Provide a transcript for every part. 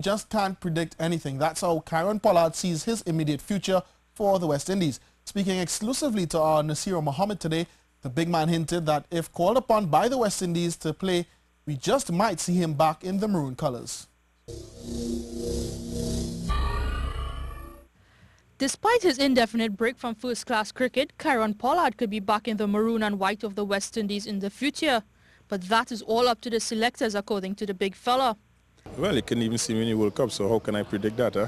just can't predict anything. That's how Kieron Pollard sees his immediate future for the West Indies. Speaking exclusively to our Naasira Mohammed today, the big man hinted that if called upon by the West Indies to play, we just might see him back in the maroon colours. Despite his indefinite break from first-class cricket, Kieron Pollard could be back in the maroon and white of the West Indies in the future. But that is all up to the selectors, according to the big fella. Well, you couldn't even see me in the World Cup, so how can I predict that? Huh?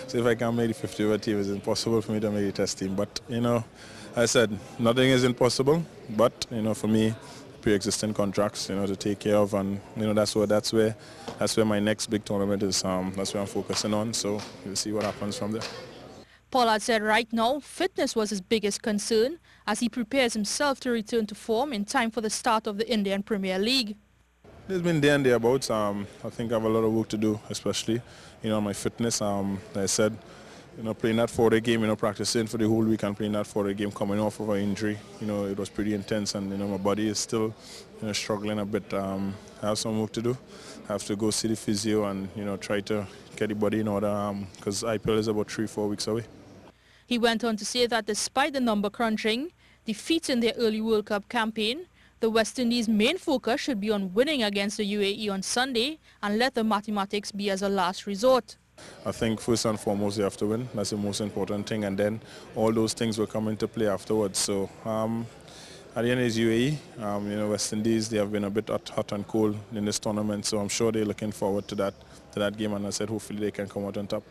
So if I can't make the 50-over team, it's impossible for me to make the test team. But, you know, I said nothing is impossible. But, you know, for me, pre-existing contracts, you know, to take care of, and you know that's where my next big tournament is. That's where I'm focusing on. So we'll see what happens from there. Pollard said right now, fitness was his biggest concern as he prepares himself to return to form in time for the start of the Indian Premier League. There's been there and thereabouts. I think I have a lot of work to do, especially, you know, my fitness. Like I said, you know, playing that 4-day game, you know, practicing for the whole week and playing that 4-day game coming off of an injury, you know, it was pretty intense, and, you know, my body is still, you know, struggling a bit. I have some work to do. I have to go see the physio and, you know, try to get the body in order because IPL is about 3-4 weeks away. He went on to say that despite the number crunching, defeats in their early World Cup campaign, the West Indies' main focus should be on winning against the UAE on Sunday and let the mathematics be as a last resort. I think first and foremost you have to win. That's the most important thing, and then all those things will come into play afterwards. So at the end is UAE. You know, West Indies, they have been a bit hot and cold in this tournament, so I'm sure they're looking forward to that game, and I said hopefully they can come out on top.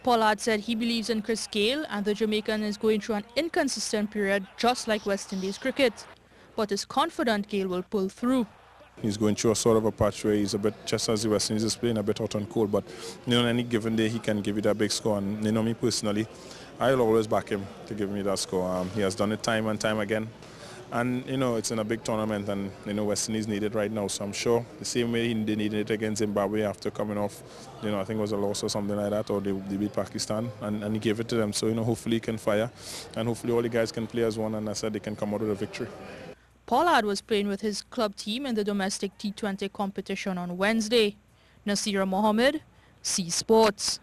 Pollard said he believes in Chris Gayle and the Jamaican is going through an inconsistent period just like West Indies cricket, but is confident Gayle will pull through. He's going through a sort of a patch where he's a bit, just as the West Indies is playing, a bit hot and cold, but you know, on any given day he can give you that big score, and you know, me personally, I'll always back him to give me that score. He has done it time and time again, and you know, it's in a big tournament, and you know, West Indies need it right now, so I'm sure the same way they needed it against Zimbabwe after coming off, you know, I think it was a loss or something like that, or they beat Pakistan, and he gave it to them, so you know, hopefully he can fire, and hopefully all the guys can play as one, and I said they can come out with a victory. Pollard was playing with his club team in the domestic T20 competition on Wednesday. Naasira Mohammed, C Sports.